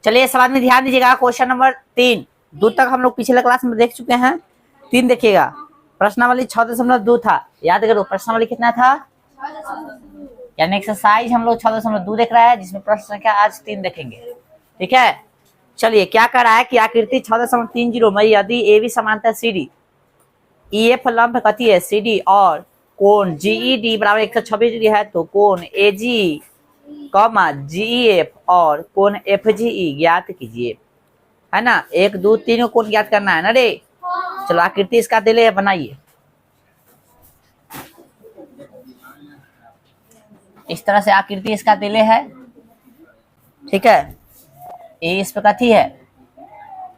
चलिए सवाल में ध्यान दीजिएगा। क्वेश्चन नंबर 3, 2 तक हम लोग पिछले क्लास में देख चुके हैं। 3 देखिएगा। प्रश्नावली 6.2 था, याद करो प्रश्नावली कितना था, यानी एक्सरसाइज हम लोग 6.2 देख रहा है, जिसमें प्रश्न संख्या आज 3 देखेंगे। ठीक है, चलिए क्या कर रहा है कि आकृति 6.30 में यदि ए बी समांतर सी डी, ई एफ लंब कथी है सी डी और कोण जीई डी बराबर 126 डिग्री है, तो कोण ए जी कॉमा जी एफ और कोण एफ जी ई ज्ञात कीजिए, है ना। 1 2 3 कोण ज्ञात करना है ना रे। चलो आकृति इसका दिले है, बनाइए। इस तरह से आकृति इसका दिले है। ठीक है, ए इस पे कथी है,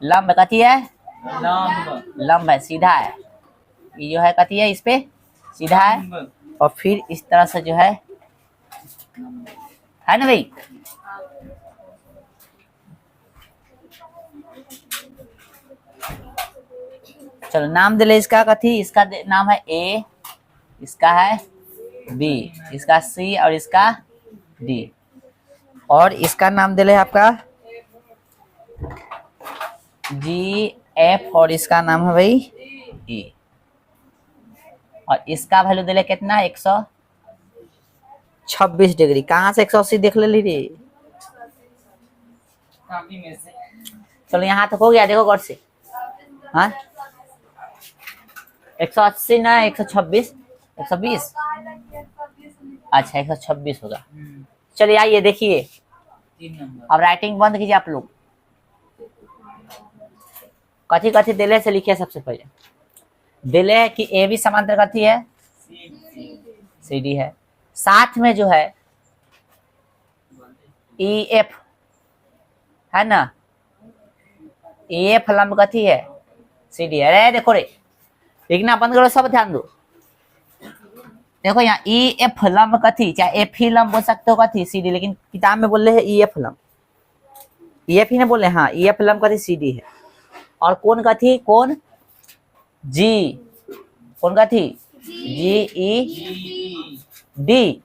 लंब कथी है, लंब है, सीधा है। ये जो है कथी है, इस पे सीधा है। और फिर इस तरह से जो है ना भाई। चलो नाम दिले इसका कथी, इसका नाम है ए, इसका है बी, इसका सी और इसका डी, और इसका नाम दिले है आपका जी एफ और इसका नाम है भाई ई। और इसका वैल्यू दिले कितना, 126 डिग्री। कहाँ से 180 देख ले ली रे। चलो यहाँ तक हो गया, देखो गौर से। हाँ 180 ना 126, 120, अच्छा 126 होगा। चलिए आइए देखिए, अब राइटिंग बंद कीजिए आप लोग। कथी कथी दिले से लिखिए। सबसे पहले दिले है कि ए बी समांतर कथी है, सी डी है। साथ में जो है ई एफ है ना, ई एफ लंब कथी है, सी डी है। अरे देखो रे, लिखना बंद करो, सब ध्यान दो। देखो यहाँ ई एफ लंब कथी, चाहे एफ ही लंब बोल सकते हो कथी, सी डी, लेकिन किताब में बोल रहे हैं ई एफ लंब, ई एफ ही ना बोले, हाँ ई एफ लंब कथी सी डी है। और कौन कथी, कौन जी, कौन कथी जी ई डी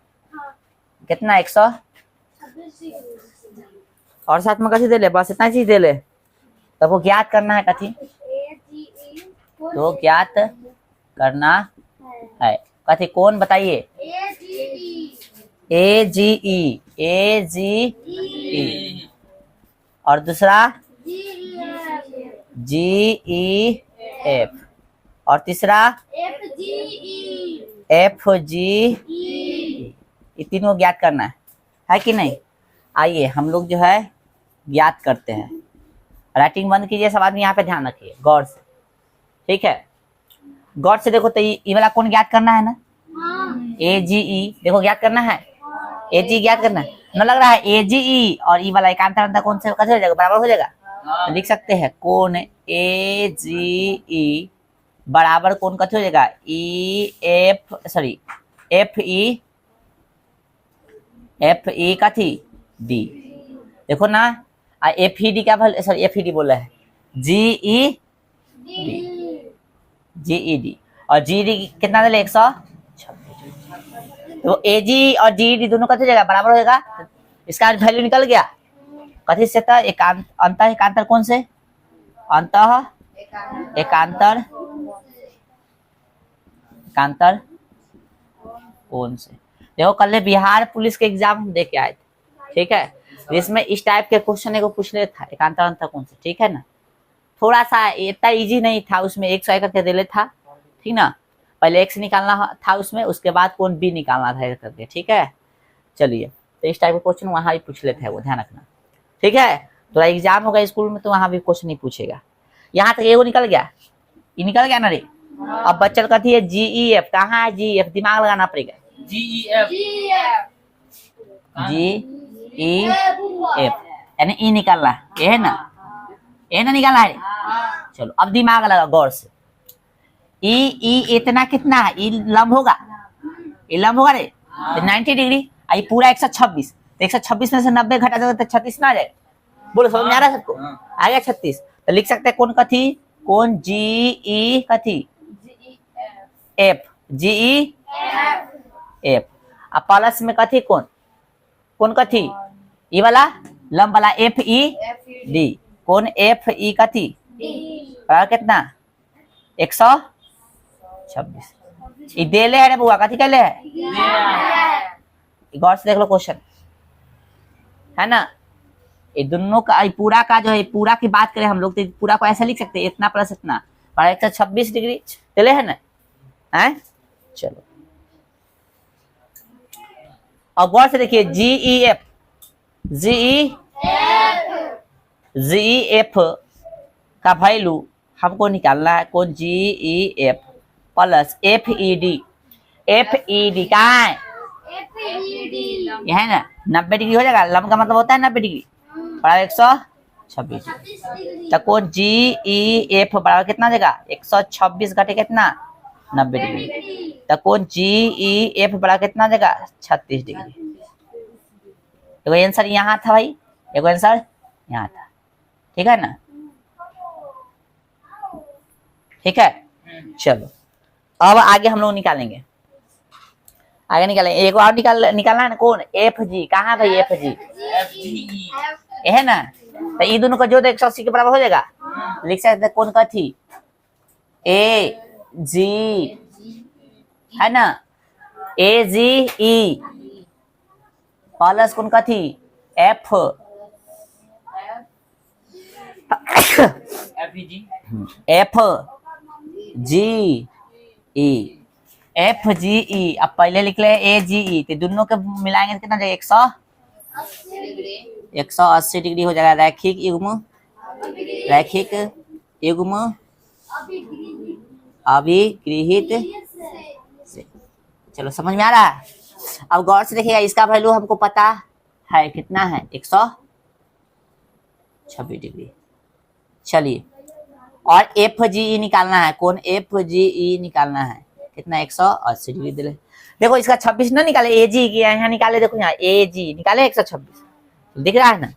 कितना 100, और साथ में कथी दे ले, बस इतना चीज दे ले। तब वो ज्ञात करना है कथी, तो ज्ञात करना है कथी, कौन बताइए, ए जी ई, ए जी ई, और दूसरा जी ई एफ, और तीसरा एफ जी ई। ये तीनों ज्ञात करना है कि नहीं। आइए हम लोग जो है ज्ञात करते हैं। राइटिंग बंद कीजिए, सब आदमी यहाँ पे ध्यान रखिए गौर से। ठीक है, गौर से देखो। तो ये वाला कौन ज्ञात करना है ना, ए जी ई, देखो ज्ञात करना है, ए जी ज्ञात करना है न, लग रहा है ए जी ई और ई वाला एकांतर अंतर कौन से कैसे हो जाएगा, बराबर हो जाएगा। तो लिख सकते हैं कौन ए जी ई बराबर कौन कथी हो जाएगा, E F, sorry F E, F E कथी डी। देखो ना, एफ ई डी क्या, सॉरी एफ ई डी बोला है, जी ई डी, जी ई डी, और जी डी कितना दे 126। तो ए जी और जी डी दोनों कथी हो जाएगा, बराबर हो जाएगा। तो इसका वैल्यू निकल गया कथी से था, अंतः एकांतर कौन से, अंतः एकांतर, एकांतर कौन से। देखो कल बिहार पुलिस के एग्जाम हम दे के आए थे। ठीक है, इसमें इस टाइप के क्वेश्चन को पूछ ले था, एकांतर अंतर कौन से। ठीक है ना, थोड़ा सा इतना इजी नहीं था, उसमें 100 करके दे ले था। ठीक ना, पहले एक्स निकालना था उसमें, उसके बाद कौन बी निकालना था करके। ठीक है, चलिए तो इस टाइप के क्वेश्चन वहां भी पूछ लेते हैं, वो ध्यान रखना। ठीक है, तो एग्जाम होगा स्कूल में तो वहां भी क्वेश्चन नहीं पूछेगा। यहाँ तक एगो निकल गया, ये निकल गया ना रे। अब बच्चल कथी है जी ई एफ, कहाँ है जी एफ, दिमाग लगाना पड़ेगा। जी ई एफ, जी ई एफ यानी ई निकालना है ना, ए ना निकालना है। चलो अब दिमाग लगा गौर से। ई इतना कितना है, ई लंब होगा, ये लंब होगा रे 90 डिग्री, आई पूरा 126, तो 126 में से 90 घटा दोगे तो 36 ना आ जाए। बोलो समझ में आ रहा है सबको, आ गया 36। तो लिख सकते हैं कौन कथी, कौन जी ई कथी एफ, जी ई एफ। अब प्लस में कथी कौन, कौन कथी, ये वाला लंब वाला एफ ई डी। कोण एफ ई कथी बराबर कितना 126। ई देले है रे बुआ कथी कहले है गौर से देख लो क्वेश्चन है ना। ये दोनों का पूरा का जो है पूरा की बात करें हम लोग तो पूरा को ऐसे लिख सकते हैं इतना प्लस इतना 126 डिग्री चले है ना है। चलो अब गौर से देखिए जी एफ का वैल्यू हमको निकालना है। कौन GEF प्लस FED कहाँ है यह है ना 90 डिग्री हो जाएगा। लंब का मतलब होता है 90 डिग्री बराबर 126 डिग्री। तो कौन GEF बराबर कितना देगा 126 घटे कितना 90 डिग्री। तो कौन GEF बराबर कितना देगा 36 डिग्री। एगो आंसर यहाँ था भाई एगो आंसर यहाँ था ठीक है ना। ठीक है चलो अब आगे हम लोग निकालेंगे आगे निकालेंगे एक और निकालना है ना। कौन FG कहाँ भाई FG ये है ना। तो ये दोनों का जो 180 के बराबर हो जाएगा लिख सकते कौन का थी AG है ना AGE प्लस कौन का थी FGE। अब पहले लिख ले AGE तो दोनों के मिलाएंगे कितना जाएगा 180 डिग्री हो जाएगा। रैखिक युग्म अभिगृहित से। चलो समझ में आ रहा है। अब गौर से देखिएगा इसका वैल्यू हमको पता है कितना है 126 डिग्री। चलिए और FGE निकालना है। कौन FGE निकालना है कितना 180 डिग्री दिले। देखो इसका 26 ना निकाले AG किया यहाँ निकाले। देखो यहाँ AG निकाले 126 दिख रहा है ना।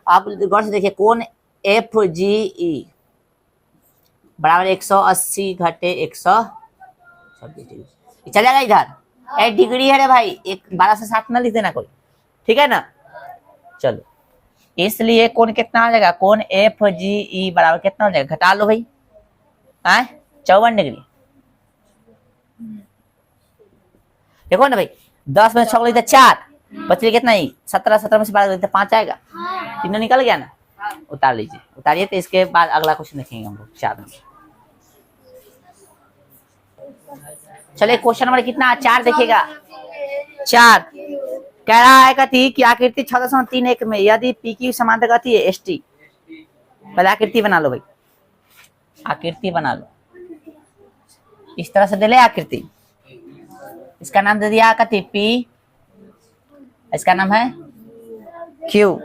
आप गौर से देखिए कौन FGE बराबर 180 घटे 126 डिग्री चल जाएगा इधर 8 डिग्री है रे भाई। एक 12 से 7 ना लिख देना कोई ठीक है ना। चलो इसलिए कौन कितना हो जाएगा कौन FGE बराबर कितना हो जाएगा घटा लो भाई 54 डिग्री। देखो ना भाई 10 में 6 लिखते 4 बचले कितना ही 17 में से 12 लिखते 5 आएगा। तीनों निकल गया ना उतार लीजिए उतारिए। तो इसके बाद अगला क्वेश्चन देखेंगे हम लोग 4 में। चलिए क्वेश्चन नंबर कितना 4 देखिएगा 4 कह रहा है कथी कि आकृति 6.31 में यदि PQ समांतर कथी है ST। पहले आकृति बना लो भाई आकृति बना लो इस तरह से दे ले आकृति। इसका नाम दे दिया कथी P इसका नाम है Q।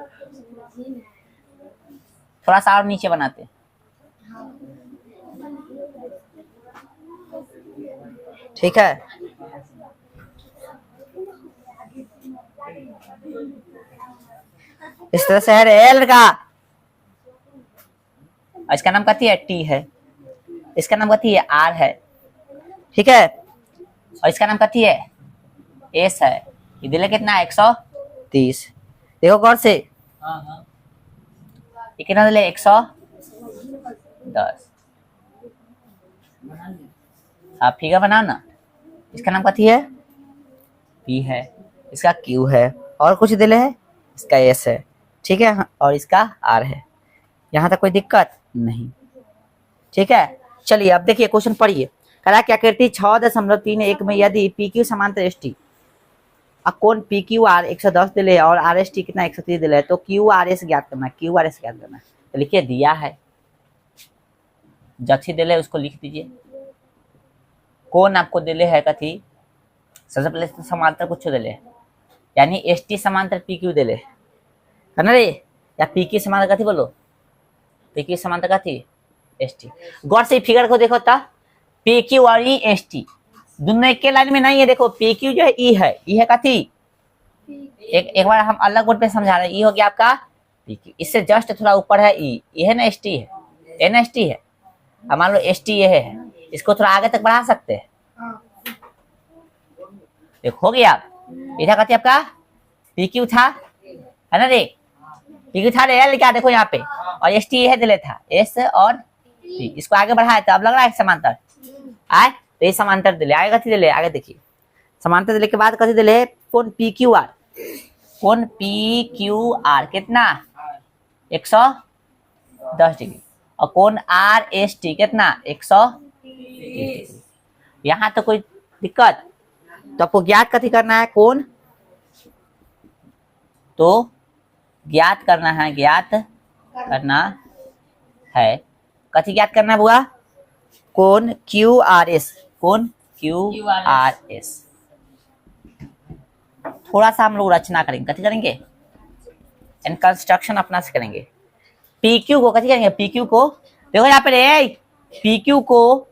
थोड़ा सा और नीचे बनाते ठीक है। इस तरह से है L का इसका नाम कथी है T है। इसका नाम कथी है R है ठीक है। और इसका नाम कथी है S है। ये दिले कितना 130। देखो गौर से ये कितना दिले 110। आप फिगर बनाओ ना। इसका नाम कथी है P है इसका Q है और कुछ दिले है इसका S है ठीक है और इसका R है। यहाँ तक कोई दिक्कत नहीं ठीक है। चलिए अब देखिए क्वेश्चन पढ़िए। करा क्या करती 6.31 में यदि PQ समांतर ST अब कौन PQR 110 दिले और RST कितना 130 दिले तो QRS ज्ञात करना QRS ज्ञात करना। तो लिखिए दिया है जक्षी दिले उसको लिख दीजिए। कौन आपको दिले है कथी सबसे पहले तो समांतर कुछ दिले यानी ST समांतर PQ दिले है ना रे या PQ समांतर कथी बोलो PQ समांतर कथी ST। गौर से फिगर को देखो ता PQ और ST दोनों एक के लाइन में नहीं है। देखो PQ जो है E है कथी एक बार हम अलग बोर्ड पे समझा रहे हैं। E हो गया आपका PQ इससे जस्ट थोड़ा ऊपर है E ये है ना ST है NST है। अब मान लो ST ये है इसको थोड़ा आगे तक बढ़ा सकते हैं। देखो गया आप इधर कथी आपका PQ था है ना रे पी था एल क्या देखो यहाँ पे, और एस टी है दिले था एस और टी, इसको आगे बढ़ाए तो अब लग रहा है समांतर आए, तो ये समांतर दिले आगे कथी दिले, आगे देखिए समांतर दिले के बाद कथी दिले, कौन पी क्यू आर, कौन पी क्यू आर कितना 110 डिग्री, और कौन आर एस टी कितना 130 डिग्री। यहाँ तो कोई दिक्कत, तो आपको ज्ञात कथी करना है, कौन तो ज्ञात करना है, ज्ञात करना है, कथी ज्ञात करना है बुआ, कौन क्यू आर एस, कौन क्यू आर एस। थोड़ा सा हम लोग रचना करेंगे, कथी करेंगे, एंड कंस्ट्रक्शन अपना से करेंगे। पी क्यू को कथी करेंगे, पी क्यू को देखो यहाँ पे रे, पी क्यू को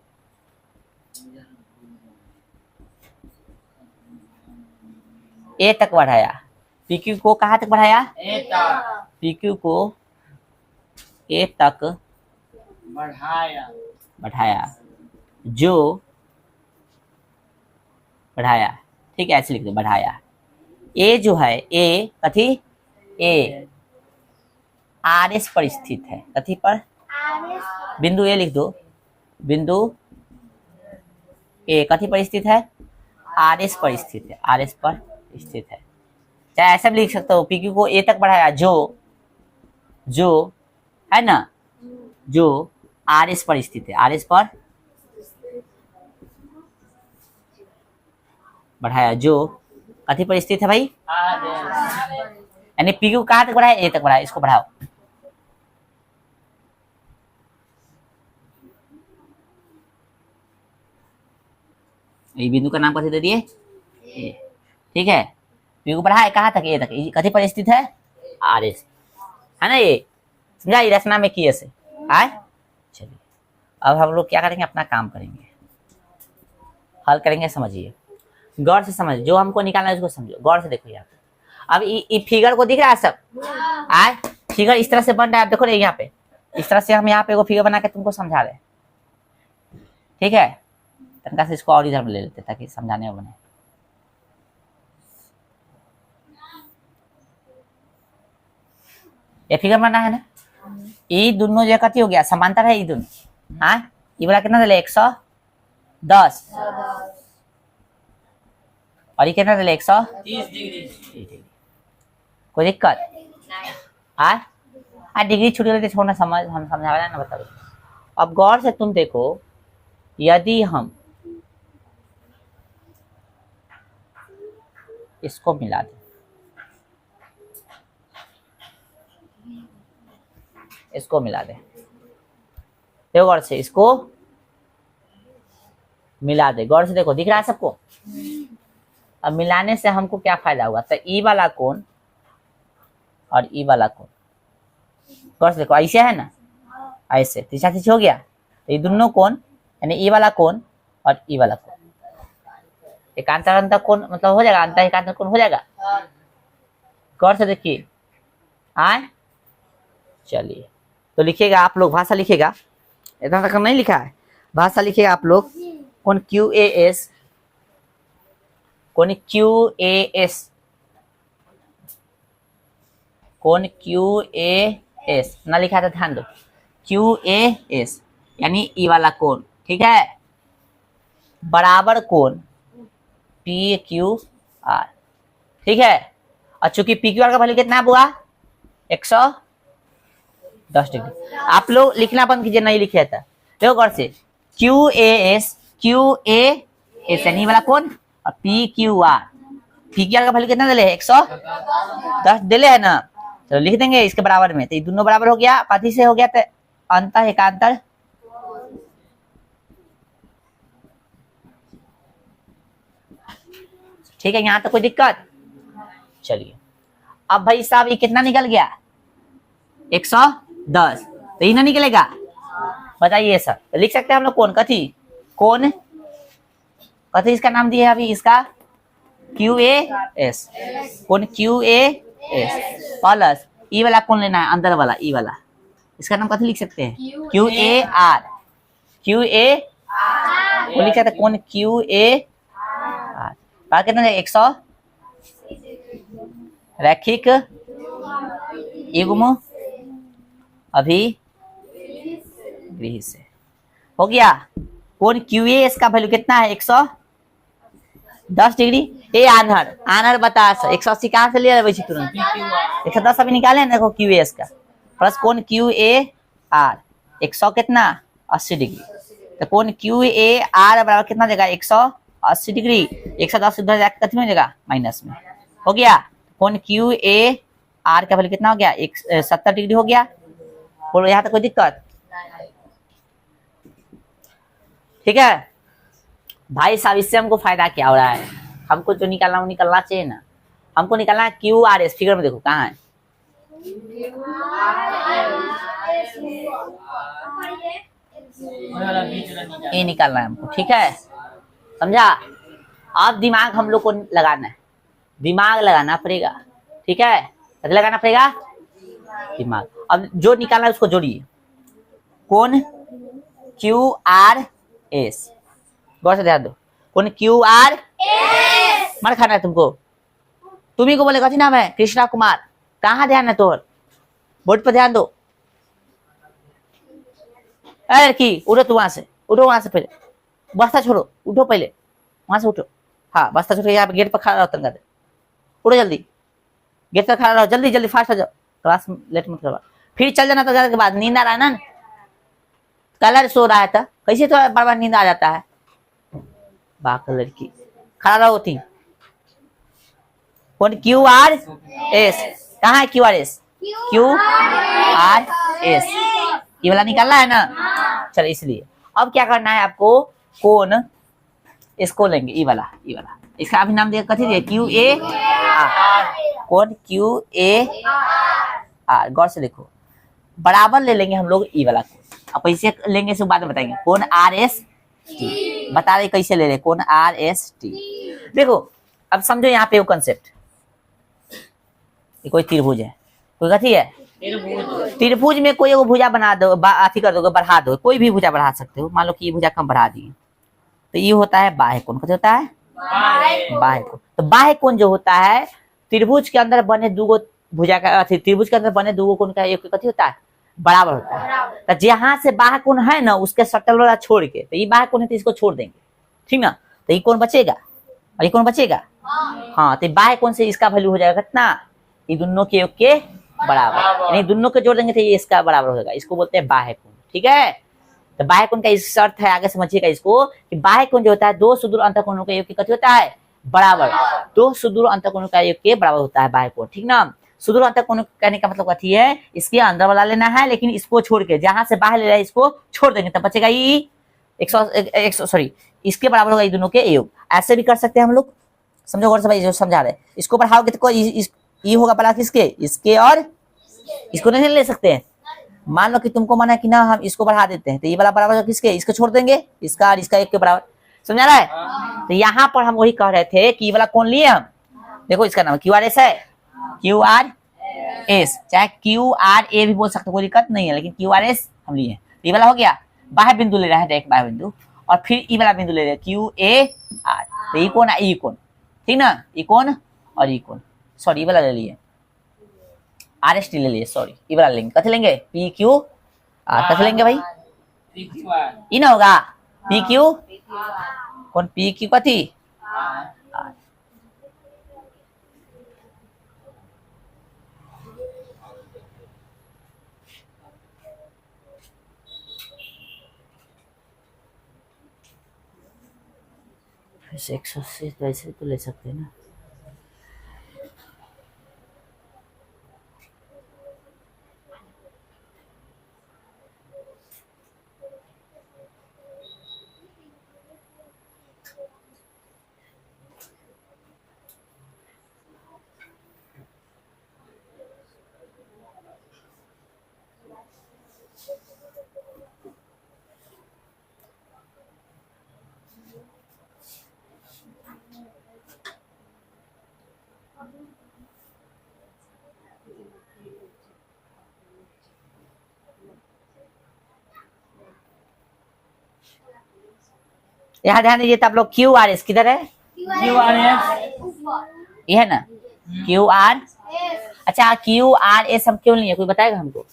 ए तक बढ़ाया, पी क्यू को कहाँ तक बढ़ाया, ए तक, पी क्यू को ए तक बढ़ाया जो बढ़ाया, ठीक है ऐसे लिख दो बढ़ाया। ए जो है ए कथी, ए आर एस पर स्थित है, कथी पर, बिंदु ए लिख दो, बिंदु ए कथी पर स्थित है, आर एस पर स्थित है, आर एस पर स्थित है। चाहे ऐसा भी लिख सकते हो, पी क्यू को ए तक बढ़ाया जो है ना, जो आर एस पर स्थित है, आर एस पर बढ़ाया जो कथी पर स्थित है भाई, यानी पी क्यू कहाँ तक बढ़ाया, ए तक बढ़ाया, इसको बढ़ाओ। ये बिंदु का नाम कथी दे दिए, ठीक है, पी क्यू बढ़ाया कहाँ तक, ए तक, कथी पर स्थित है, आर एस, है ना, ये समझा, ये रचना में किए से आए। चलिए अब हम लोग क्या करेंगे, अपना काम करेंगे, हल करेंगे, समझिए गौर से समझ, जो हमको निकालना है उसको समझो, गौर से देखो यहाँ पे। अब ये फिगर को दिख रहा है सब, आए फिगर इस तरह से बन रहा है, देखो यहाँ पे इस तरह से हम यहाँ पे वो फिगर बना के तुमको समझा रहे, ठीक है, तनका से इसको और इधर ले लेते ताकि समझाने में बने। ये फिगर बना है ना, ये दोनों जो कथी हो गया, समांतर है ये दोनों, हाँ ये वाला कितना दिले 110 और ये कितना दिले 130 डिग्री, कोई दिक्कत, हाँ डिग्री छूट गई तो छोड़ना, समझ हम समझा ना बताओ। अब गौर से तुम देखो, यदि हम इसको मिला दें, इसको मिला दे, देखो गौर से, इसको मिला दे, गौर से देखो दिख रहा है सबको। अब मिलाने से हमको क्या फायदा होगा, तो ई वाला कोण और ई वाला कोण, गौर से देखो ऐसे है ना, ऐसे तीसरा तीसरा हो गया, तो ये दोनों कोण यानी ई वाला कोण और ई वाला कोण एकांतर अंतर कोण मतलब हो जाएगा, अंतर एकांतर कोण हो जाएगा। गौर से देखिए आए, चलिए तो लिखिएगा आप लोग, भाषा लिखिएगा, इतना तक नहीं लिखा है, भाषा लिखिएगा आप लोग, कौन क्यू ए एस, कौन क्यू ए एस, कौन क्यू ए एस ना लिखा था ध्यान दो, क्यू ए एस यानी ई वाला कोण, ठीक है, बराबर कोण पी क्यू आर, ठीक है, और चूंकि पी क्यू आर का वैल्यू कितना हुआ 110 डिग्री। आप लोग लिखना बंद कीजिए, नहीं लिखे था, देखो गौर से, क्यू ए एस यानी वाला कोण और P Q R, P Q R का वैल्यू कितना दिले 110 दिले है ना, तो लिख देंगे इसके बराबर में, तो ये दोनों बराबर हो गया, कथी से हो गया, तो अंतर एकांतर, ठीक है, यहाँ तो कोई दिक्कत। चलिए अब भाई साहब ये कितना निकल गया 110, तो ये ना निकलेगा, बताइए सर, तो लिख सकते हैं हम लोग कौन कथी, कौन कथी इसका नाम दिया है अभी, इसका क्यू ए एस, कौन क्यू ए एस प्लस ई वाला कौन लेना है, अंदर वाला ई वाला, इसका नाम कथी लिख सकते हैं, Q A R, Q A वो लिख सकते हैं, कौन क्यू ए आर, कितना है 100 रैखिक ये घूमो अभी गृह से हो गया। कोण QAS का वैल्यू कितना है 110 डिग्री। ए आनहर आनहर बता 180 कहां से लिया वैसे तुरंत 110 अभी निकाले ना देखो QAS का प्लस कोण QAR 100 कितना 80 डिग्री। तो कोण QAR बराबर कितना देगा 180 डिग्री 110 उधर जाकर कितना हो जाएगा माइनस में हो गया। कोण QAR का वैल्यू कितना हो गया 70 डिग्री हो गया। बोलो यहाँ तक कोई दिक्कत ठीक है भाई साहब। इससे हमको फायदा क्या हो रहा है हमको जो निकालना वो निकलना चाहिए ना। हमको निकालना है QRS फिगर में देखो कहाँ है ये निकालना है हमको ठीक है समझा। अब दिमाग हम लोग को लगाना है दिमाग लगाना पड़ेगा ठीक है कैसे लगाना पड़ेगा दिमाग। अब जो निकालना है उसको जोड़िए कोण QRS गौर से ध्यान दो कोण QRS मार खाना है तुमको तुम्ही को बोले कथी नाम है कृष्णा कुमार कहाँ ध्यान है तोहर बोर्ड पर ध्यान दो। अरे की उठो तू वहां से उठो वहां से पहले बस्ता छोड़ो उठो पहले वहां से उठो हाँ बस्ता छोड़ो यहाँ पे गेट पर खड़ा रहो तंगा दे उठो जल्दी गेट पर खड़ा रहो जल्दी जल्दी फास्ट आ जाओ क्लास लेट मत करवा फिर चल जाना तो के बाद नींद आ रहा है ना कलर सो रहा है था कैसे तो बार बार नींद आ जाता है बाकी लड़की खड़ा रहो थी कौन QRS कहाँ है QRS ये वाला निकालना है ना चलो इसलिए अब क्या करना है आपको कोण इसको लेंगे ये वाला इसका अभी नाम देगा कथी दिया QAR कोण QAR गौर से देखो बराबर ले लेंगे हम लोग ये वाला कोण अब कैसे लेंगे इसे बाद में बताएंगे कोण RST बता रहे कैसे ले रहे कोण RST। देखो अब समझो यहाँ पे वो कंसेप्ट कोई त्रिभुज है कोई कथी है त्रिभुज में कोई एगो भुजा बना दो अथी कर दोगे बढ़ा दो कोई भी भुजा बढ़ा सकते हो मान लो कि ये भुजा कम बढ़ा दिए तो ये होता है बाह्य कोण कथी होता है बाह्य कोण। तो बाह्य कोण जो होता है त्रिभुज के अंदर बने दूगो भुजा का अथी त्रिभुज के अंदर बने दूगो कोण का एक कथी होता है बराबर होता है। तो जहां से बाह्य कोण है ना उसके सटल वाला छोड़ के तो ये बाह्य कोण है तो इसको छोड़ देंगे ठीक ना तो ये कोण बचेगा और ये कोण बचेगा हाँ तो बाह्य कोण से इसका वैल्यू हो जाएगा कितना ये दोनों के योग के बराबर यानी दोनों को जोड़ देंगे तो ये इसका बराबर हो जाएगा इसको बोलते हैं बाह्य कोण ठीक है। तो बाह्य कोण का इस शर्त है आगे समझिएगा इसको कि बाह्य कोण जो होता है दो सुदूर अंतःकोणों के योग के कथी होता है बराबर दो सुदूर अंतःकोणों का योग के बराबर होता है बाह्य कोण ठीक ना। सुदूर अंतःकोण कहने का मतलब कथी है इसके अंदर वाला लेना है लेकिन इसको छोड़ के जहां से बाहर ले रहा है इसको छोड़ देंगे तब बचेगा ये 100 सॉरी इसके बराबर होगा ये दोनों के योग। ऐसे भी कर सकते हैं हम लोग समझो गौर से भाई जो समझा रहे इसको बढ़ाओगे तो ये होगा बड़ा किसके इसके और इसको नहीं ले सकते हैं। मान लो कि तुमको माना कि ना हम इसको बढ़ा देते हैं तो ये वाला बराबर किसके इसको छोड़ देंगे इसका और इसका एक के बराबर समझा रहा है। तो यहाँ पर हम वही कह रहे थे कि ये वाला कौन लिए हम देखो इसका नाम QRS है QRS चाहे QRA भी बोल सकते कोई दिक्कत नहीं है लेकिन QRS हम लिए ये वाला हो गया बाह्य बिंदु ले रहा है एक बाह्य बिंदु और फिर ये वाला बिंदु ले रहे हैं QAR तो ये कौन है ये कौन ठीक ना ये कौन और ये कौन सॉरी ये वाला ले लिए RST ले लिए सॉरी ये वाला लेंगे कथी लेंगे PQR कथी लेंगे भाई ये ना होगा PQ कौन PQ कथी वैसे 180 वैसे तो ले सकते हैं ना यहाँ ध्यान दीजिए तो आप लोग QRS किधर है QRS ये है ना QR अच्छा क्यू आर एस हम क्यों लिए, कोई बताएगा हमको?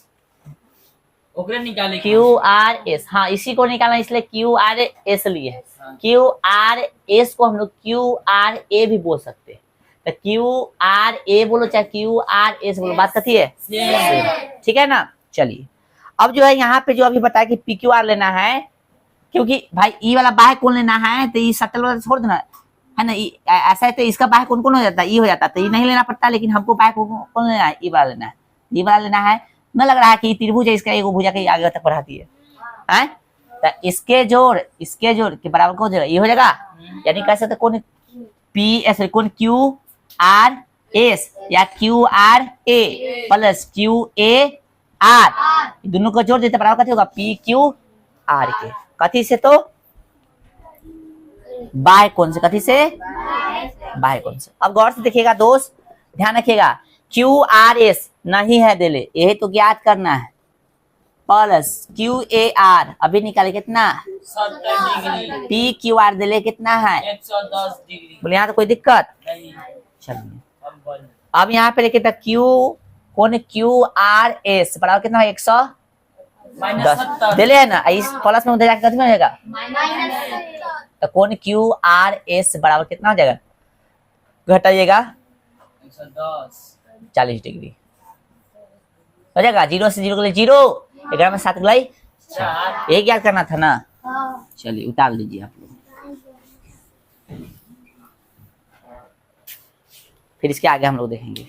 निकाले क्यू आर एस, हाँ इसी को निकालना, इसलिए क्यू आर एस लिए है। क्यू आर एस को हम लोग क्यू आर ए भी बोल सकते हैं, तो क्यू आर ए बोलो चाहे क्यू आर एस बोलो, बात कथी है? ठीक है ना। चलिए अब जो है यहाँ पे जो अभी बताया कि पी क्यू आर लेना है, क्योंकि भाई ई वाला बाह्य कौन लेना है, तो ई सटल वाला छोड़ देना है ना। ऐसा है तो इसका बाह्य कौन कौन हो जाता है, ई हो जाता है, तो ई नहीं लेना पड़ता, लेकिन हमको बाह्य कौन लेना है, ई वाला लेना है। ई वाला लेना है, न लग रहा है कि त्रिभुज है, इसका एगो भुजा के आगे तक बढ़ाती है, तो इसके जोड़ के बराबर कौन हो जाएगा, ये हो जाएगा। यानी कह सकते कौन पी एस, कौन क्यू आर एस या Q R A plus Q A R, दोनों को जोड़ देते बराबर कथी होगा, पी क्यू आर के। कथी से, तो बाह्य कोण से, कथी से, बाह्य कोण से। अब गौर से देखिएगा दोस्त, ध्यान रखिएगा, क्यू आर एस नहीं है देले, यही तो ज्ञात करना है, प्लस क्यू ए आर अभी निकाले कितना, 70 डिग्री, पी क्यू आर देले कितना है, 110 डिग्री। बोले यहाँ तो कोई दिक्कत नहीं। चलिए अब यहाँ पे लिखे था क्यू कौन क्यू आर एस बराबर कितना है, 110 देले है ना, इस प्लस में उधर जाकर कितना हो जाएगा, तो कौन क्यू आर एस बराबर कितना हो जाएगा, घटाइएगा 40 डिग्री हो जाएगा। 0 से 0 के लिए 0, 11 में 7 गलाई 4, यही याद करना था ना। चलिए उतार लीजिए आप लोग, फिर इसके आगे हम लोग देखेंगे।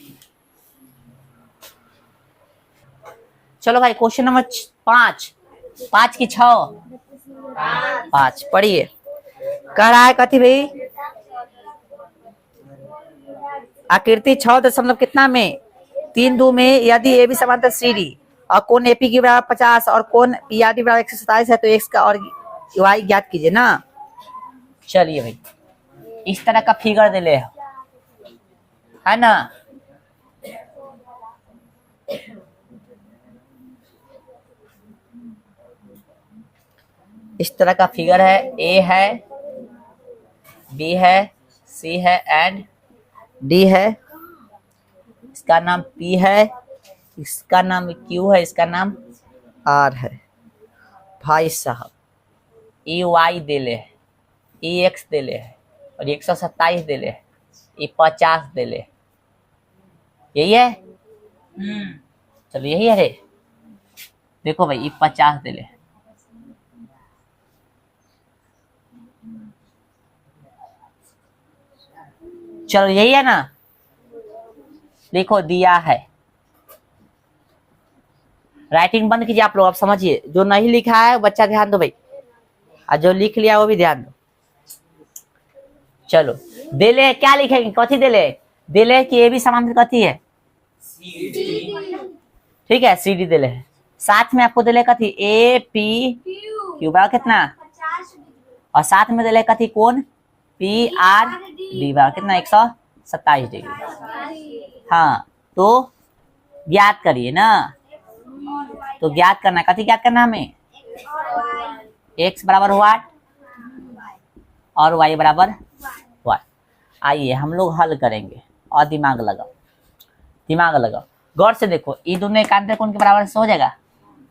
चलो भाई क्वेश्चन नंबर 5 की 6 5 पढ़िए। कह रहा है कथी भाई, आकृति 6 दशमलव कितना में 3 2 में यदि ए बी समांतर सी डी और कोण एपी की बराबर 50 और कोण पी आर डी बराबर 127 है, तो एक्स का और वाई ज्ञात कीजिए ना। चलिए भाई इस तरह का फिगर दे ले है ना, इस तरह का फिगर है, ए है, बी है, सी है एंड डी है, इसका नाम पी है, इसका नाम क्यू है, इसका नाम आर है। भाई साहब ई वाई देले है, ई एक्स देले है और 127 देले है, ई 50 देले है, यही है। चलो यही है रे, देखो भाई ई 50 देले है, चलो यही है ना, देखो दिया है। राइटिंग बंद कीजिए आप लोग, आप समझिए, जो नहीं लिखा है बच्चा ध्यान दो भाई, और जो लिख लिया वो भी ध्यान दो। चलो देले क्या लिखेंगे, कथी देले, देले कि ए बी समांतर कथी है, ठीक है, सी डी देले है, साथ में आपको देले कथी ए पी क्यू बराबर कितना, और साथ में देले कथी कोण पी आर डी बराबर कितना 127 डिग्री। हाँ तो ज्ञात करिए ना, तो ज्ञात करना, कथी ज्ञात करना हमें, x बराबर वाट और y बराबर वाट। आइए हम लोग हल करेंगे और दिमाग लगाओ, गौर से देखो, ये दोनों एकांतर कोण के बराबर से हो जाएगा,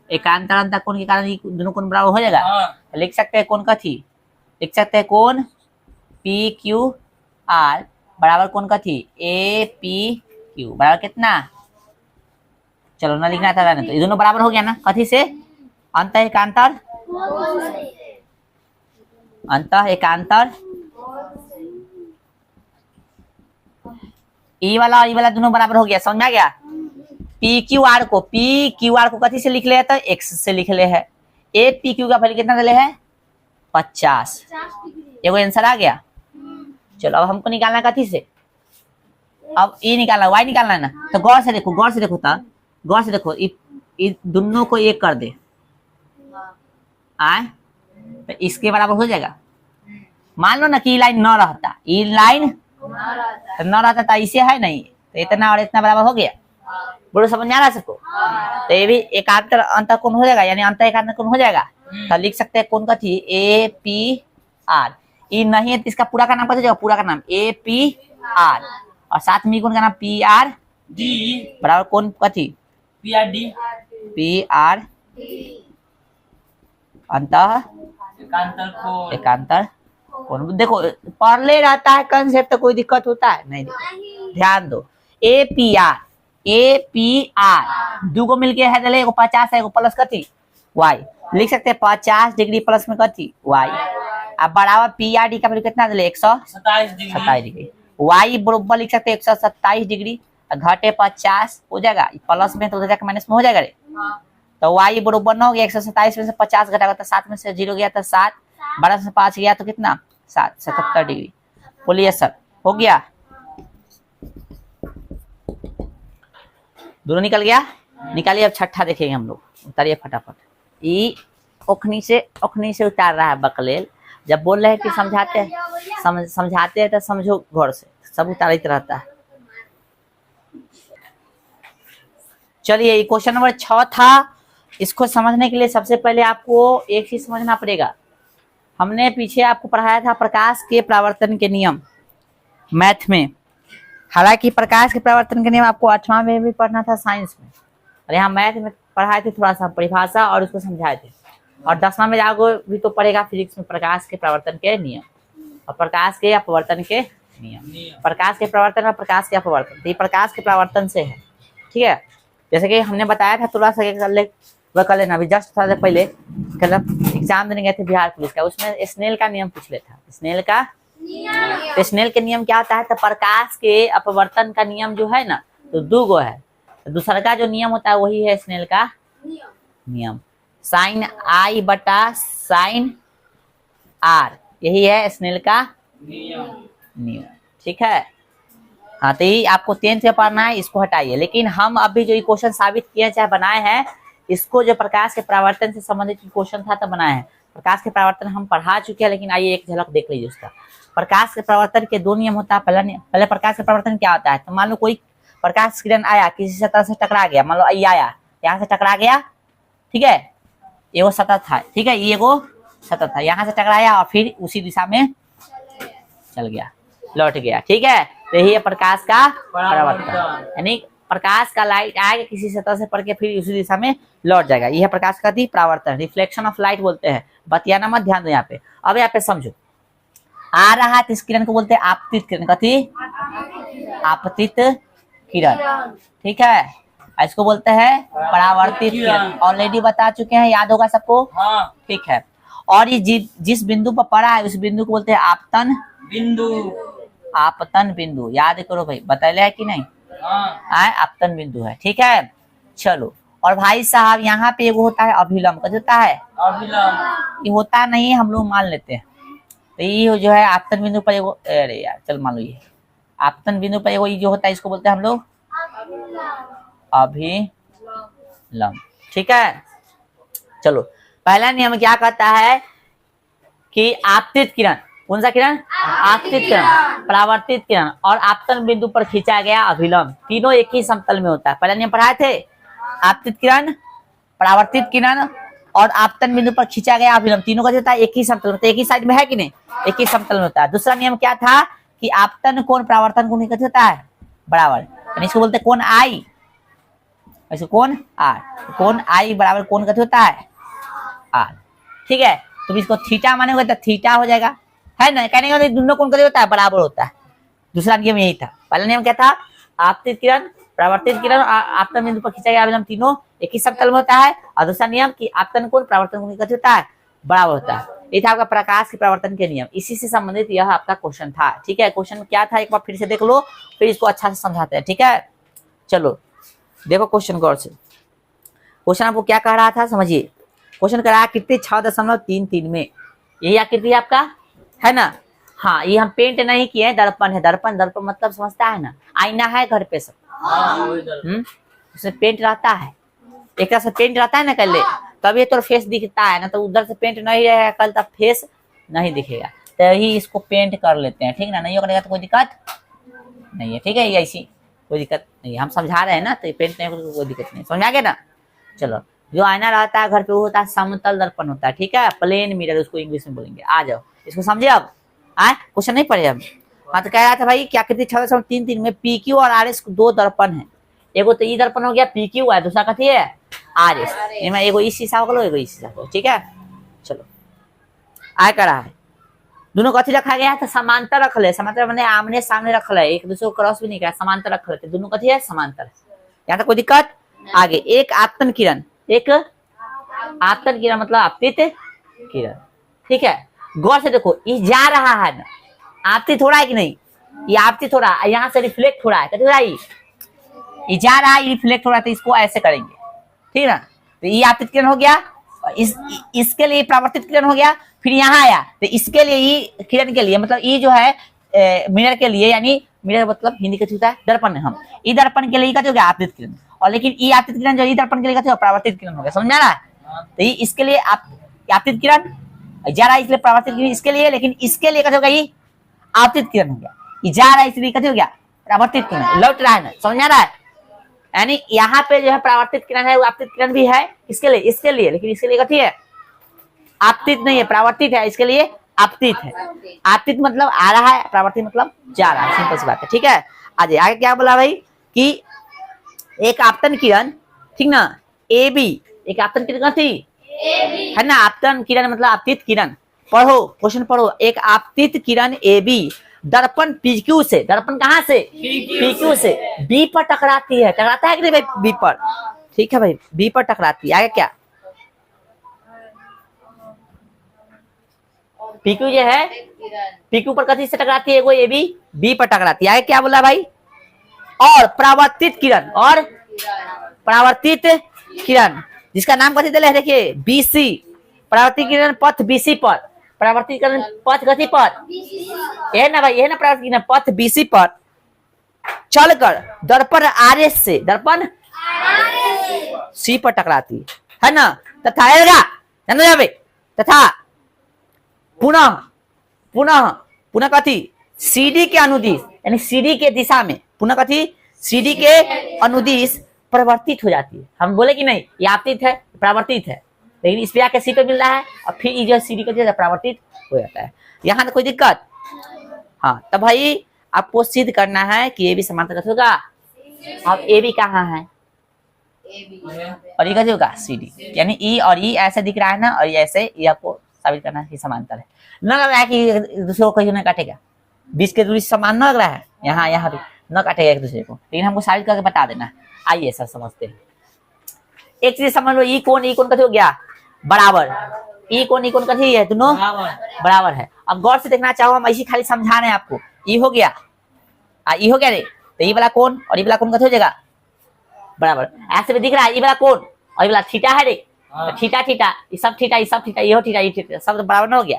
एकांतर अंतर कोण के कारण ये दोनों कोण बराबर हो जाएगा। लिख सकते हैं कोण कथी, लिख सकते हैं कोण पी क्यू आर बराबर कोण कथी ए पी क्यू बराबर कितना, चलो ना लिखना था ना, तो ये दोनों बराबर हो गया ना, कथी से, अंत एकांतर, अंत एकांतर, ई वाला और ई वाला दोनों बराबर हो गया, समझ में आ गया। पी क्यू आर को कथी से लिख ले, तो एक्स से लिख ले है, ए पी क्यू का वैल्यू कितना ले है 50, एगो आंसर आ गया। चलो अब हमको निकालना कथी से, अब ई निकालना, वाई निकालना है ना, तो गौर से देखो दोनों को एक कर दे आए, तो इसके बराबर हो जाएगा। मान लो ना कि लाइन न रहता, ई लाइन न रहता तो इसे है नहीं, तो इतना और इतना बराबर हो गया, बोलो समझ में आ रहा सबको। तो ये भी एकांतर अंतर कोण हो जाएगा, यानी अंतर एकांतर कोण हो जाएगा। तो लिख सकते हैं कोण कथी ए पी आर, ई नहीं है तो इसका पूरा का नाम कथी हो जाएगा, पूरा का नाम ए पी आर, और साथ में कोण का नाम पी आर डी बराबर कौन कथी P R D P R अंतः एकांतर कोण एकांतर कौन। देखो पढ़ले रहता है कंसेप्ट तो कोई दिक्कत होता है नहीं, ध्यान दो। ए पी आर दो को मिलके है चले, एगो 50 है एगो प्लस कथी वाई, लिख सकते हैं 50 डिग्री प्लस में कथी वाई। अब बराबर पी आर डी का वैल्यू कितना दिले 27 डिग्री 127 डिग्री। वाई बराबर लिख सकते हैं 127 डिग्री, घटे 50 हो जाएगा, प्लस में तो उधर जाकर माइनस में हो जाएगा रे। तो वाई बराबर न हो गया 127 में से 50 घटा तो 7 में से 0 गया तो 7, 12 से 5 गया तो कितना 7, 77 डिग्री। बोलिए सर हो गया, दोनों निकल गया। निकालिए अब छठा देखेंगे हम लोग, उतारिए फटाफट। ई ओखनी से उतार रहा है बकलेल, जब बोल रहे हैं कि समझाते हैं समझाते हैं तो समझो गौर से, सब उतारित रहता है। चलिए क्वेश्चन नंबर 6 था। इसको समझने के लिए सबसे पहले आपको एक चीज समझना पड़ेगा। हमने पीछे आपको पढ़ाया था प्रकाश के परावर्तन के नियम मैथ में। हालांकि प्रकाश के परावर्तन के नियम आपको 8वां में भी पढ़ना था साइंस में, और यहाँ मैथ में पढ़ाए थे थोड़ा सा परिभाषा और उसको समझाए थे। और 10वां में जाओगे भी तो पढ़ेगा फिजिक्स में प्रकाश के परावर्तन के नियम और प्रकाश के अपवर्तन के नियम। प्रकाश के परावर्तन और प्रकाश के अपवर्तन, तो ये प्रकाश के परावर्तन से है, ठीक है। जैसे कि हमने बताया था थोड़ा सा वह कर लेना, अभी जस्ट थोड़ा देर पहले एग्जाम देने गए थे बिहार पुलिस का, उसमें स्नेल का नियम पूछ लेता। स्नेल का तो स्नेल के नियम क्या होता है, तो प्रकाश के अपवर्तन का नियम जो है ना तो 2 गो है। तो दूसरा का जो नियम होता है वही है स्नेल का नियम, साइन आई बटा साइन आर, यही है स्नेल का नियम, ठीक है। हाँ तो ये आपको 10th में पढ़ना है, इसको हटाइए। लेकिन हम अभी जो ये क्वेश्चन साबित किए चाहे बनाए हैं, इसको जो प्रकाश के परावर्तन से संबंधित क्वेश्चन था तो बनाए हैं। प्रकाश के परावर्तन हम पढ़ा चुके हैं, लेकिन आइए एक झलक देख लीजिए उसका। प्रकाश के परावर्तन के 2 नियम होता है। पहले प्रकाश के परावर्तन क्या होता है, तो मान लो कोई प्रकाश किरण आया किसी सतह से टकरा गया, मान लो ये आया यहाँ से टकरा गया, ठीक है, ये वो सतह था, ठीक है, ये वो सतह था, यहाँ से टकराया और फिर उसी दिशा में चल गया, लौट गया, ठीक है। तो यही है प्रकाश का परावर्तन, यानी प्रकाश का लाइट आएगा किसी सतह से पड़ के फिर उसी दिशा में लौट जाएगा, यह है प्रकाश का परावर्तन, रिफ्लेक्शन ऑफ लाइट बोलते हैं। बतियाना मत, ध्यान दो यहाँ पे। अब यहाँ पे समझो, आ रहा है तो इस किरण को बोलते हैं आपतित किरण, कथी आपतित किरण, ठीक है। इसको बोलते हैं परावर्तित किरण, ऑलरेडी बता चुके हैं, याद होगा सबको, ठीक है। और ये जिस बिंदु पर पड़ा है उस बिंदु को बोलते हैं आपतन बिंदु, आपतन बिंदु, याद करो भाई, बताया है कि नहीं, आपतन बिंदु है, ठीक है। चलो, और भाई साहब यहाँ पे एगो होता है अभिलंब, क्या होता है अभिलंब, ये होता नहीं है, हम लोग मान लेते हैं। तो ये जो है आपतन बिंदु पर एगो, अरे यार चल मान लो, ये आपतन बिंदु पर एगो ये जो होता है इसको बोलते हैं हम लोग अभिलंब, ठीक है। चलो, पहला नियम क्या कहता है कि आपतित किरण, कौन सा किरण, आपतित किरण, परावर्तित किरण और आपतन बिंदु पर खींचा गया अभिलंब, तीनों एक ही समतल में होता है। पहला नियम पढ़ाए थे, आपतित किरण, परावर्तित किरण और आपतन बिंदु पर खींचा गया अभिलंब, तीनों का जो होता है एक ही समतल में, तो एक ही साइड में है कि नहीं, एक ही समतल में होता है। दूसरा नियम क्या था कि आपतन कोण परावर्तन कोण कैसे होता है बराबर, यानी इसको बोलते हैं कोण आई, ऐसे कोण आर, कोण आई बराबर कोण कैसे होता है आर, ठीक है। तुम इसको थीटा मानोगे तो थीटा हो जाएगा, है ना, कहने का दोनों कोण कैसे होता है बराबर होता है। दूसरा नियम यही था। पहला नियम क्या था, आपतित किरण, परावर्तित किरण और आपतन बिंदु पर खींचा गया अभिलंब तीनों एक ही समतल में होता है। और दूसरा नियम कि आपतन कोण परावर्तन कोण कैसे होता है बराबर होता है। ये था आपका प्रकाश के परावर्तन के नियम, इसी से संबंधित यह आपका क्वेश्चन था, ठीक है। क्वेश्चन क्या था एक बार फिर से देख लो, फिर इसको अच्छा से समझाते हैं, ठीक है। चलो देखो क्वेश्चन गौर से, क्वेश्चन आपको क्या कह रहा था समझिए। क्वेश्चन कह रहा है आकृति 6.33 में, यही आकृति आपका है ना, हाँ, ये हम पेंट नहीं किए हैं, दर्पण है, दर्पण दर्पण मतलब समझता है ना, आईना है घर पे सब, उसमें पेंट रहता है, एक तरह से पेंट रहता है ना कल, तब ये तो फेस दिखता है ना, तो उधर से पेंट नहीं रहेगा कल तब फेस नहीं दिखेगा, तो ही इसको पेंट कर लेते हैं, ठीक ना, नहीं करेगा तो कोई दिक्कत नहीं है, ठीक है। ये ऐसी कोई दिक्कत नहीं है, हम समझा रहे हैं ना, तो पेंट नहीं करेगा कोई दिक्कत नहीं, समझ आ गया ना। चलो, जो आईना रहता है घर पे वो होता है समतल दर्पण होता है, ठीक है, प्लेन मिरर उसको इंग्लिश में बोलेंगे। आ जाओ, इसको समझे अब, क्वेश्चन नहीं पढ़े हम। हाँ तो कह रहा था भाई क्या आकृति 6.33 में PQ और RS 2 दर्पण है, एगो तो ई दर्पण हो गया पी क्यू है, दूसरा कथी है आर एस। इनमें एगो ई शीशा हो गलो, एगो ई शीशा हो, ठीक है। चलो आय कर रहा है, दोनों कथी रखा गया है तो समांतर रख ले, समांतर मैंने आमने सामने रख ले, एक दूसरे को क्रॉस भी नहीं किया, समांतर रख लेते, दोनों कथी है समांतर। यहाँ तक कोई दिक्कत? आगे एक आपतन किरण, एक आपतन किरण मतलब आपतित किरण, ठीक है। गौर से देखो ये जा रहा है ना, आपतित हो रहा है कि नहीं, ये आपतित हो रहा है, यहाँ से रिफ्लेक्ट हो रहा है, कथी हो रहा है, ये जा रहा है, ये रिफ्लेक्ट हो रहा है, तो इसको ऐसे करेंगे, ठीक है ना। तो ये आपतित किरण हो गया, इसके लिए परावर्तित किरण हो गया, फिर यहाँ आया तो इसके लिए ये किरण के लिए मतलब ये जो है मिरर के लिए, यानी मिरर मतलब हिंदी का होता है दर्पण, हम ई दर्पण के लिए क्या हो गया आपतित किरण, और लेकिन ई आपतित किरण जो ई दर्पण के लिए क्या परावर्तित किरण हो गया, समझ में आ रहा है। तो ये इसके लिए आपतित किरण जा रहा है इसलिए परावर्तित किरण इसके लिए, लेकिन इसके लिए क्या होगा ये आपतित किरण हो गया, ये जा रहा है इसलिए क्या हो गया परावर्तित किरण, लौट रहा है ना, समझ में आ रहा है। यानी यहाँ पे जो है परावर्तित किरण है वो आपतित किरण भी है इसके लिए, लेकिन इसके लिए कथी है आपतित नहीं है, परावर्तित है, इसके लिए आपतित है। आपतित मतलब आ रहा है, परावर्तित मतलब जा रहा है, सिंपल सी बात है, ठीक है। आगे क्या बोला भाई कि एक आपतन किरण, ठीक ना, ए बी, एक आपतन किरण थी है ना, आपतन किरण मतलब आपतित किरण। पढ़ो क्वेश्चन पढ़ो, एक आपतित किरण ए बी दर्पण पीक्यू से, दर्पण कहाँ से पीक्यू से बी पर टकराती है, टकराता है कि नहीं भाई बी पर, ठीक है भाई बी पर टकराती है। आगे क्या पीक्यू जो है पीक्यू पर कथी से टकराती है, ए बी बी पर टकराती है। आगे क्या बोला भाई, और परावर्तित किरण, और परावर्तित किरण जिसका नाम कथी दिले देखिए बीसी, परावर्तित किरण पथ बीसी पर, परावर्तित किरण पथ कथी पर, यह ना भाई, यह ना परावर्तित किरण पथ बीसी पर चलकर दर्पण आरएस से, दर्पण सी पर टकराती है ना, तथा पुनः पुनः पुनः कथी सीडी के अनुदिश, यानी सीडी के दिशा में, पुनः कथी सीडी के अनुदिश परिवर्तित हो जाती है। हम बोले कि नहीं ये आपतित है परावर्तित है, लेकिन इस पे आके सी पे मिल रहा है और फिर ये जो सीडी का जो परावर्तित हो जाता है। यहाँ तो कोई दिक्कत, हाँ तब भाई आपको सिद्ध करना है कि ये भी समांतर कथी होगा, अब ए भी कहाँ है और ये कथी होगा सी डी, यानी ई और ई ऐसे दिख रहा है ना, और ये ऐसे, ये आपको साबित करना है कि समांतर है। न लग रहा है कि दूसरे को कहीं ना काटेगा, बीच के दूरी समान न लग रहा है, यहाँ भी न काटेगा एक दूसरे को, लेकिन हमको साबित करके बता देना। आइए सर समझते हैं, एक चीज समझ लो, ई कोण कथी हो गया बराबर, ई कोण कथी है, दोनों बराबर है। अब गौर से देखना चाहो, हम ऐसी खाली समझा रहे हैं आपको, ई हो गया ई हो गया रे, तो ये वाला कोण और ये वाला कोण कथी हो जाएगा बराबर, ऐसे भी दिख रहा है ये वाला कोण और ये वाला थीटा है रे, तो थीटा थीटा ये सब थीटा ये सब थीटा ये हो थीटा ये थीटा सब बराबर ना हो गया,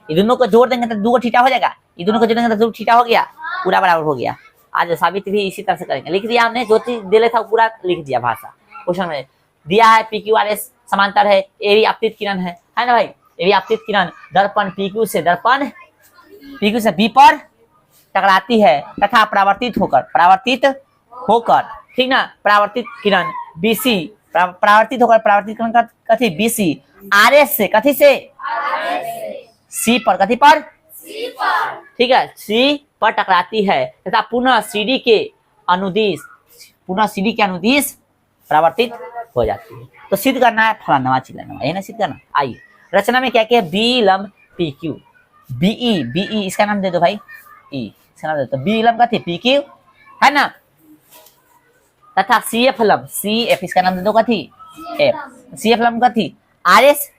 ये दोनों को जोड़ देंगे तो दो थीटा हो जाएगा, ये दोनों को जोड़ देंगे तो दो थीटा हो गया, पूरा बराबर हो गया। आज साबित भी इसी तरह से करेंगे, लिख दिया हमने, जो चीज दे था पूरा लिख दिया, भाषा क्वेश्चन में दिया है पी क्यू आर एस समांतर है, ए भी आपतित किरण है ना भाई, ए भी आपतित किरण दर्पण पी क्यू से बी पर टकराती है तथा परावर्तित होकर ठीक ना, परावर्तित किरण बीसी, परावर्तित होकर परावर्तित किरण का कथी बीसी आर एस से, कथी से सी पर, कथी पर ठीक है सी पर टकराती है तथा पुनः सीडी के अनुदिश परावर्तित हो जाती है। तो सिद्ध करना है फलाना चिल्लाना, यही ना सिद्ध करना। आइए रचना में क्या क्या, बी लंब पी क्यू, बीई इसका नाम दे दो भाई, ई इसका नाम दे दो, बी लंब कथी पी क्यू है ना, तथा सी एफ लंब सी एफ इसका नाम दे दो कथी एफ, सी एफ लंब कथी आर एस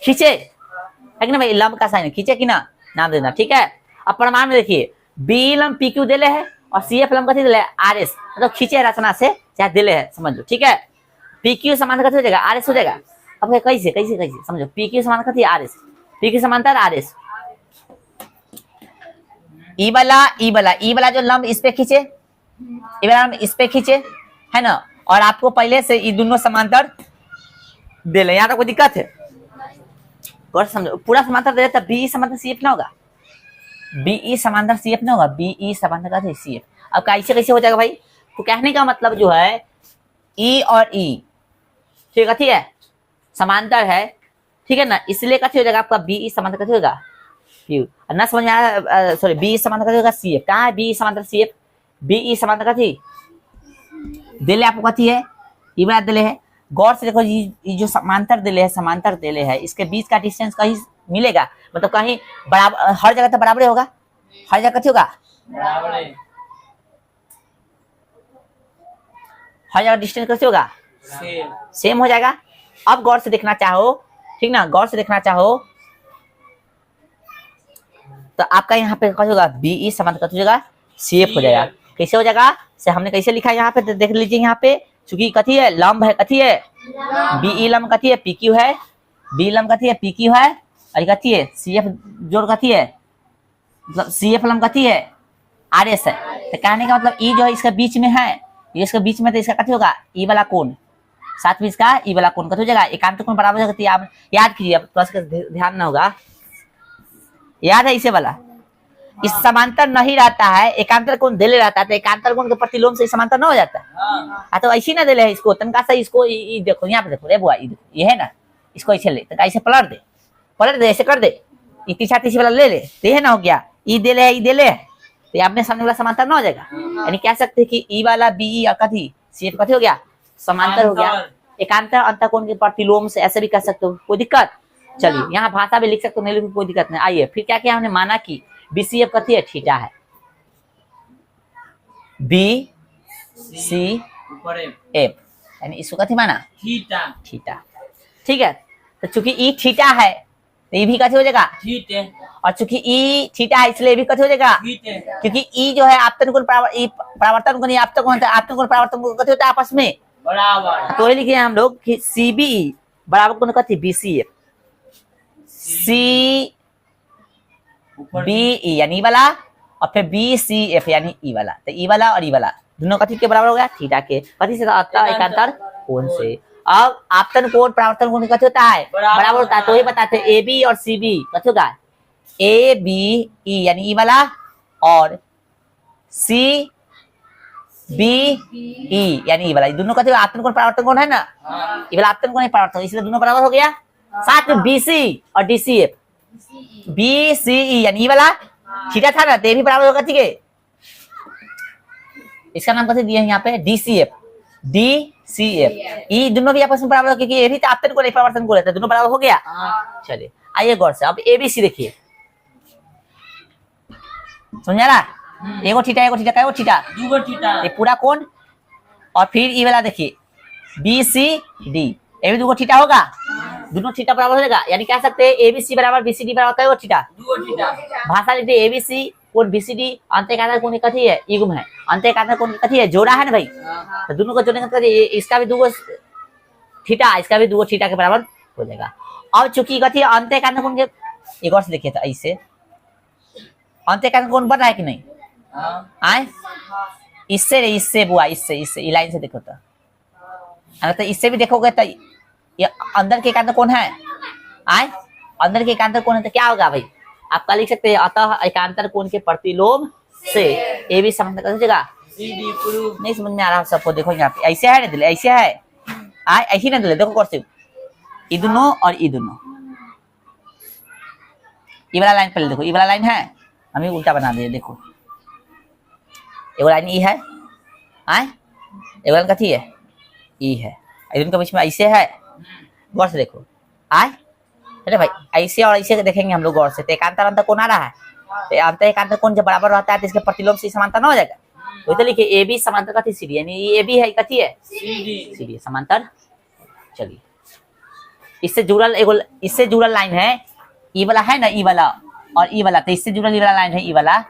खींचे है कि ना भाई, लंब का साइन खींचे कि ना, नाम देना ठीक है। अब प्रमाण में देखिए बी लंब पी क्यू दिले है और सी एफ लंब कथी दिले आर एस, मतलब खींचे रचना से चाहे दिले है, समझ लो ठीक है। पी क्यू समांतर कथी हो जाएगा आर एस हो जाएगा। अब कैसे कैसे कैसे समझो, पी क्यू समांतर कथी आर एस, पी क्यू समांतर आर एस, ई वाला जो लंब इस पे खींचे, ई वाला लंब इस पे खींचे है ना, और आपको पहले से ये दोनों समांतर दे ले, यहाँ तो कोई दिक्कत है, समझो पूरा समांतर दे तब बी समांतर सी एफ ना होगा, बीई समांतर सी एफ ना होगा, बीई समांतर का सी एफ। अब कैसे कैसे हो जाएगा भाई, तो कहने का मतलब जो है ई और ई ठीक है, ठीक है समांतर है ठीक है ना, इसलिए कथी हो जाएगा आपका बीई समांतर कथी होगा क्यू, ना समझ में आया, सॉरी बी समांतर कथी होगा सी एफ, कहाँ है बी समांतर सी एफ, बीई समांतर कथी दिले आपको कथी है, ई वाला दिले है। गौर से देखो, ये जो समांतर दिले है, समांतर दिले है, इसके बीच का डिस्टेंस कहीं मिलेगा, मतलब कहीं बराबर, हर जगह तो बराबर ही होगा, हर जगह कथी होगा, बराबर है। हर जगह डिस्टेंस कैसे होगा, सेम। सेम हो जाएगा। अब गौर से देखना चाहो, ठीक ना, गौर से देखना चाहो तो आपका यहाँ पे क्या होगा, बीई समांतर कथी हो जाएगा, सीएफ हो जाएगा। कैसे हो जाएगा, से हमने कैसे लिखा है यहाँ पे, तो देख लीजिए यहाँ पे, चूंकि कथी है, लंब है, कथी है, बीई लंब कथी है, पीक्यू है, बी लंब कथी है, पीक्यू है, और ये कथी है, सीएफ जोड़ कथी है, मतलब सीएफ लंब कथी है, आरएस है। तो कहने का मतलब ई जो है इसके बीच में है, ये इसके बीच में, तो इसका कथी होगा, ई वाला कोण, साथ में इसका ई वाला कोण कथी हो जाएगा, एकांत कोण बराबर हो जाती है। आप याद कीजिए, अब थोड़ा सा ध्यान ना होगा, याद है इसे वाला, इस समांतर नहीं रहता है, एकांतर कोण दिले रहता है, तो एकांतर कोण के प्रतिलोम से समांतर ना हो जाता है। हाँ। तो ऐसे ना दिले है इसको, तनका सा इसको देखो, यहाँ पे देखो रे बुआ, ये है ना, इसको ऐसे ले, तो ऐसे पलट दे, ऐसे कर दे, ये पीछा तीसरी वाला ले ले, तो ये है ना, हो गया, ई दे ले, तो आपने सामने वाला समांतर ना हो जाएगा। यानी कह सकते हैं कि ई वाला बीई और कथी, सीएफ कथी हो गया, समांतर हो गया। एकांतर अंतःकोण के प्रतिलोम से, ऐसे भी कह सकते हो, कोई दिक्कत। चलिए यहाँ भाषा भी लिख सकते हो, नहीं लिख कोई दिक्कत नहीं। आइए फिर क्या किया हमने, माना कि बीसीएफ कथी है, थीटा है, बी सी ऊपर है एफ, यानी इसको कथी माना, थीटा। थीटा, ठीक है। तो चूंकि ई थीटा है, तो ये भी कथी हो जाएगा, ठीक है। और चूंकि ई थीटा है, इसलिए भी कथी हो जाएगा, ठीक है। क्योंकि ई जो है आपतन कोण परावर्तन कोण, आपतन कोण परावर्तन कोण कथी होता है आपस में, बराबर। तो ये लिखे हम लोग कि सीबी बराबर कोण कथी, बीसीएफ, सी ऊपर बी यानी ई वाला, और फिर बी सी एफ यानी ई वाला, तो ई वाला और ई वाला दोनों कथी के बराबर हो गया, थीटा के, कथी से, एकांतर कोण से। अब आपतन कोण परावर्तन कोण कथी होता है, बराबर होता है, तो ये बताते हैं ए बी और सी बी कथी होगा, ए बी ई यानी ई वाला, और सी बी ई यानी ई वाला, दोनों कथी आपतन कोण परावर्तन कोण है ना, हाँ। ये वाला आपतन कोण परावर्तन, इसलिए दोनों बराबर हो गया। साथ में बीसी और डीसीएफ, बीसीई यानी ई वाला, थीटा था ना, तो ये भी बराबर होगा, ठीक है। इसका नाम कैसे दिया है यहाँ पे, डीसीएफ, डीसीएफ, ये दोनों भी आपस में बराबर हो, क्योंकि ये भी तो आपतन कोण परावर्तन कोण है, तो दोनों बराबर हो गया। चलिए आइए गौर से, अब एबीसी देखिए, समझा ना, एगो थीटा का थीटा, दूगो थीटा। ये पूरा कोण, और फिर ई वाला देखिए बी सी डी, ये भी दूगो थीटा होगा, दोनों थीटा बराबर हो जाएगा। यानी कह सकते हैं एबीसी बराबर बीसीडी बराबर कई गो थीटा, दूगो थीटा। भाषा लिखते एबीसी कोण बीसीडी अंतःएकांतर कोण कथी है, युग्म है, अंतःएकांतर कोण कथी है, जोड़ा है ना भाई, तो दोनों को जोड़ने का इसका भी दूगो थीटा, इसका भी दूगो थीटा के बराबर हो जाएगा। अब चूंकि कथी है, अंतःएकांतर कोण के एक और से देखिए, तो ऐसे अंतःएकांतर कोण बन रहा है कि नहीं, आए इससे बुआ, इससे लाइन से देखो, तो इससे भी देखोगे तो ये अंदर के एकांतर कोण है, आए अंदर के एकांतर कोण है, तो क्या होगा भाई, आपका लिख सकते हैं, अतः एकांतर कोण के प्रतिलोम से ए बी समांतर कैसे जगह, सीडी प्रूफ। नहीं समझ में आ रहा सबको, देखो यहाँ पे ऐसे है ना दिले, ऐसे है, आए ऐसे ना दिले, देखो कौन ये दोनों और ये दोनों, ये वाला लाइन पहले देखो, ये वाला लाइन है, हमें उल्टा बना दिए, देखो ये वाला लाइन ई है, आए ये वाला कथी है, ई है, इनके बीच में ऐसे है, गौर से देखो, आए अरे भाई ऐसे और ऐसे देखेंगे हम लोग गौर से, तो एकांतर अंतर कोण आ रहा है, तो अंतर एकांतर कोण जब बराबर रहता है, तो इसके प्रतिलोम से समांतर ना हो जाएगा, वही तो लिखिए ए बी समांतर कथी सीडी, यानी ये ए बी है, कथी है, सीडी समांतर। चलिए इससे जुड़ल लाइन है, ई वाला है ना, ई वाला और ई वाला, तो इससे जुड़ल लाइन है, ई वाला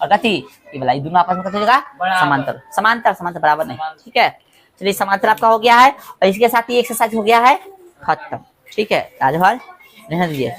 और कथी, ई वाला, ये दोनों आपस में कथी होगा, समांतर बराबर नहीं, ठीक है। चलिए समांतर आपका हो गया है, और इसके साथ ही एक्सरसाइज हो गया है खत्म, ठीक है। राजभर रहने दीजिए।